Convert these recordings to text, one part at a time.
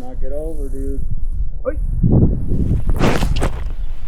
knock it over, dude. Oi.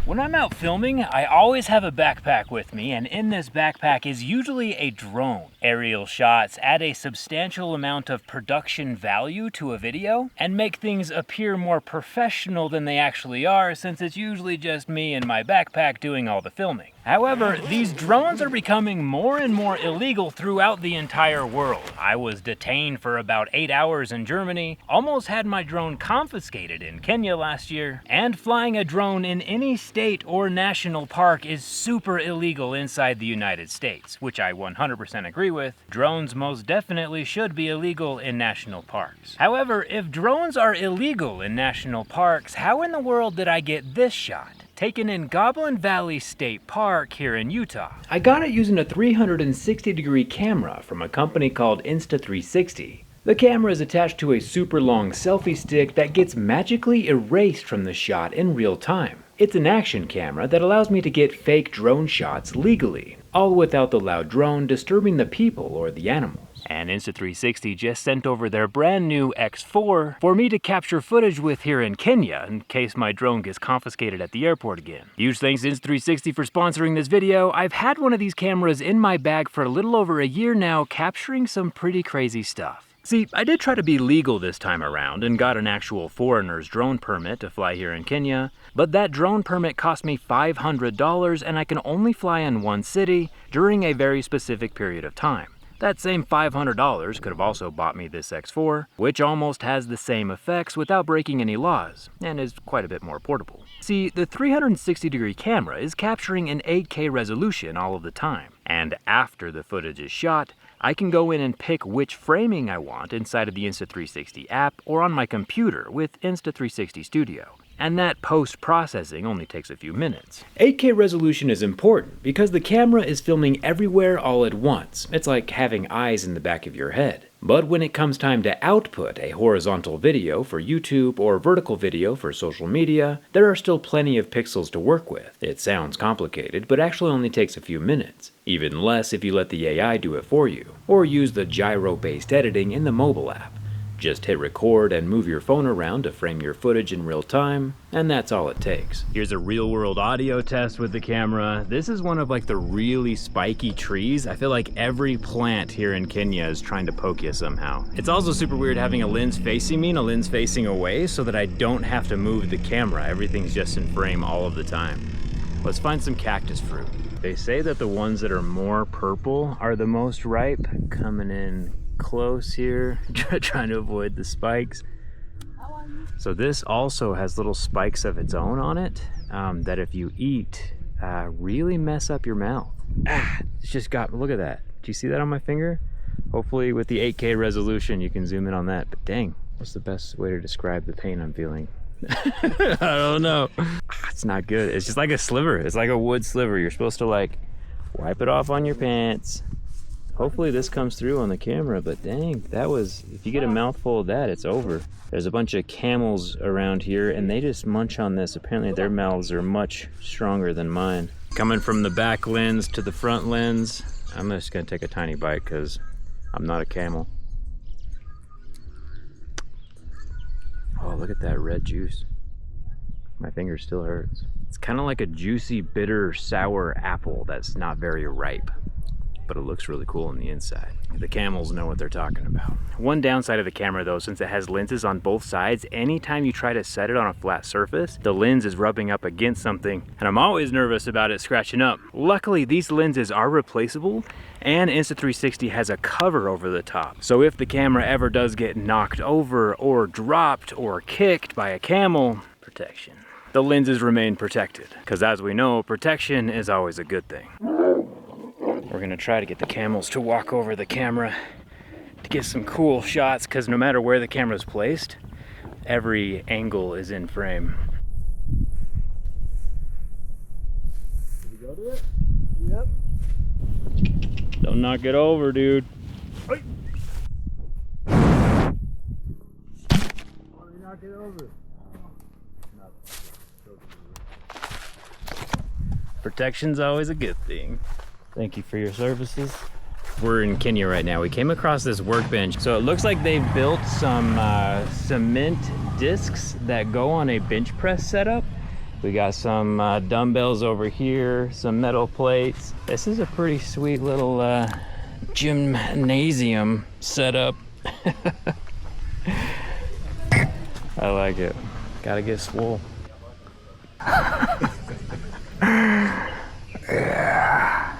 When I'm out filming, I always have a backpack with me, and in this backpack is usually a drone. Aerial shots add a substantial amount of production value to a video and make things appear more professional than they actually are, since it's usually just me and my backpack doing all the filming. However, these drones are becoming more and more illegal throughout the entire world. I was detained for about 8 hours in Germany, almost had my drone confiscated in Kenya last year, and flying a drone in any state or national park is super illegal inside the United States, which I 100% agree with. Drones most definitely should be illegal in national parks. However, if drones are illegal in national parks, how in the world did I get this shot? Taken in Goblin Valley State Park here in Utah. I got it using a 360-degree camera from a company called Insta 360. The camera is attached to a super long selfie stick that gets magically erased from the shot in real time. It's an action camera that allows me to get fake drone shots legally, all without the loud drone disturbing the people or the animals. And Insta360 just sent over their brand new X4 for me to capture footage with here in Kenya in case my drone gets confiscated at the airport again. Huge thanks to Insta360 for sponsoring this video. I've had one of these cameras in my bag for a little over a year now, capturing some pretty crazy stuff. See, I did try to be legal this time around and got an actual foreigner's drone permit to fly here in Kenya, but that drone permit cost me $500 and I can only fly in one city during a very specific period of time. That same $500 could have also bought me this X4, which almost has the same effects without breaking any laws, and is quite a bit more portable. See, the 360-degree camera is capturing an 8K resolution all of the time, and after the footage is shot, I can go in and pick which framing I want inside of the Insta360 app or on my computer with Insta360 Studio. And that post-processing only takes a few minutes. 8K resolution is important because the camera is filming everywhere all at once. It's like having eyes in the back of your head. But when it comes time to output a horizontal video for YouTube or vertical video for social media, there are still plenty of pixels to work with. It sounds complicated, but actually only takes a few minutes. Even less if you let the AI do it for you, or use the gyro-based editing in the mobile app. Just hit record and move your phone around to frame your footage in real time, and that's all it takes. Here's a real-world audio test with the camera. This is one of like the really spiky trees. I feel like every plant here in Kenya is trying to poke you somehow. It's also super weird having a lens facing me and a lens facing away so that I don't have to move the camera. Everything's just in frame all of the time. Let's find some cactus fruit. They say that the ones that are more purple are the most ripe. Coming in close here, trying to avoid the spikes. So this also has little spikes of its own on it that if you eat, really mess up your mouth. It's just got, look at that. Do you see that on my finger? Hopefully with the 8K resolution you can zoom in on that, but dang, what's the best way to describe the pain I'm feeling? I don't know. It's not good. It's just like a sliver. It's like a wood sliver. You're supposed to like wipe it off on your pants. Hopefully this comes through on the camera, but dang, that was, if you get a mouthful of that, it's over. There's a bunch of camels around here and they just munch on this. Apparently their mouths are much stronger than mine. Coming from the back lens to the front lens, I'm just gonna take a tiny bite because I'm not a camel. Oh, look at that red juice. My finger still hurts. It's kind of like a juicy, bitter, sour apple that's not very ripe, but it looks really cool on the inside. The camels know what they're talking about. One downside of the camera though, since it has lenses on both sides, anytime you try to set it on a flat surface, the lens is rubbing up against something, and I'm always nervous about it scratching up. Luckily, these lenses are replaceable, and Insta360 has a cover over the top. So if the camera ever does get knocked over or dropped or kicked by a camel, protection. The lenses remain protected, because as we know, protection is always a good thing. We're gonna try to get the camels to walk over the camera to get some cool shots, because no matter where the camera's placed, every angle is in frame. Did you go to it? Yep. Don't knock it over, dude. Hey. Why don't you knock it over? Protection's always a good thing. Thank you for your services. We're in Kenya right now. We came across this workbench. So it looks like they've built some cement discs that go on a bench press setup. We got some dumbbells over here, some metal plates. This is a pretty sweet little gymnasium setup. I like it. Gotta get swole. Yeah.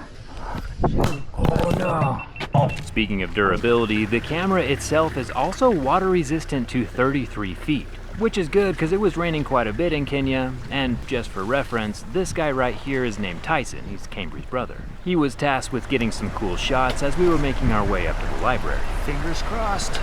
Oh no. Oh, speaking of durability, the camera itself is also water resistant to 33 feet, which is good because it was raining quite a bit in Kenya. And just for reference, this guy right here is named Tyson. He's Cambry's brother. He was tasked with getting some cool shots as we were making our way up to the library. Fingers crossed.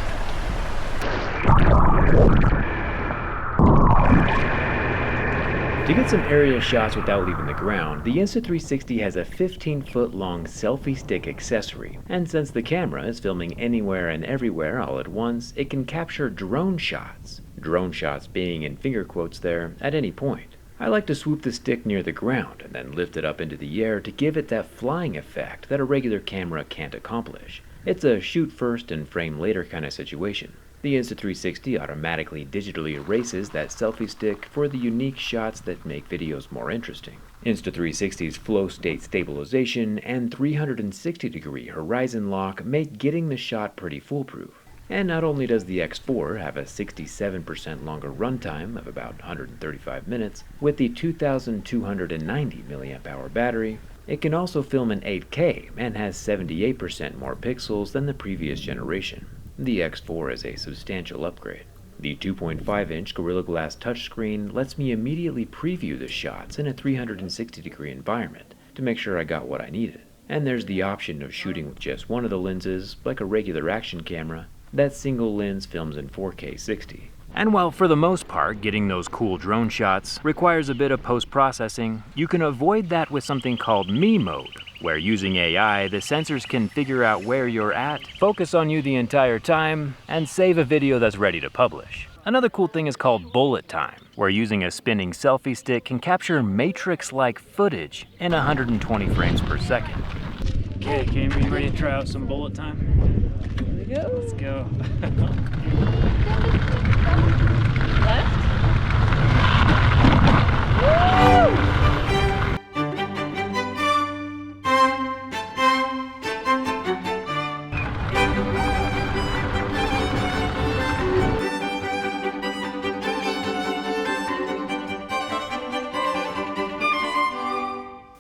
To get some aerial shots without leaving the ground, the Insta360 has a 15-foot long selfie stick accessory, and since the camera is filming anywhere and everywhere all at once, it can capture drone shots. Drone shots being in finger quotes there, at any point. I like to swoop the stick near the ground and then lift it up into the air to give it that flying effect that a regular camera can't accomplish. It's a shoot first and frame later kind of situation. The Insta360 automatically digitally erases that selfie stick for the unique shots that make videos more interesting. Insta360's flow state stabilization and 360-degree horizon lock make getting the shot pretty foolproof. And not only does the X4 have a 67% longer runtime of about 135 minutes, with the 2290 mAh battery, it can also film in 8K and has 78% more pixels than the previous generation. The X4 is a substantial upgrade. The 2.5-inch Gorilla Glass touchscreen lets me immediately preview the shots in a 360-degree environment to make sure I got what I needed. And there's the option of shooting with just one of the lenses, like a regular action camera. That single lens films in 4K 60. And while for the most part getting those cool drone shots requires a bit of post-processing, you can avoid that with something called Me Mode, where using AI, the sensors can figure out where you're at, focus on you the entire time, and save a video that's ready to publish. Another cool thing is called bullet time, where using a spinning selfie stick can capture Matrix-like footage in 120 frames per second. Okay, Cam, you ready to try out some bullet time? Here we go. Let's go. Left.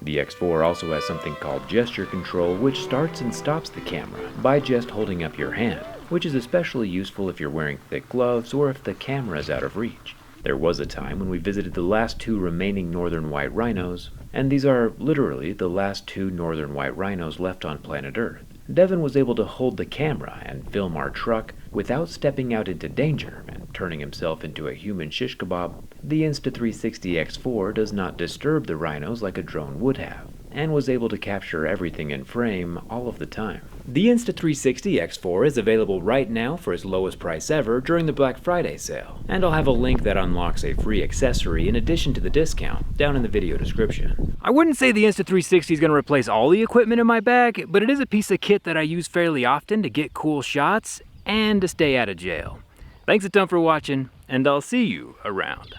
The X4 also has something called gesture control, which starts and stops the camera by just holding up your hand, which is especially useful if you're wearing thick gloves or if the camera is out of reach. There was a time when we visited the last two remaining northern white rhinos, and these are literally the last two northern white rhinos left on planet Earth. Devin was able to hold the camera and film our truck without stepping out into danger and turning himself into a human shish kebab. The Insta360 X4 does not disturb the rhinos like a drone would have, and was able to capture everything in frame all of the time. The Insta360 X4 is available right now for its lowest price ever during the Black Friday sale, and I'll have a link that unlocks a free accessory in addition to the discount down in the video description. I wouldn't say the Insta360 is going to replace all the equipment in my bag, but it is a piece of kit that I use fairly often to get cool shots and to stay out of jail. Thanks a ton for watching, and I'll see you around.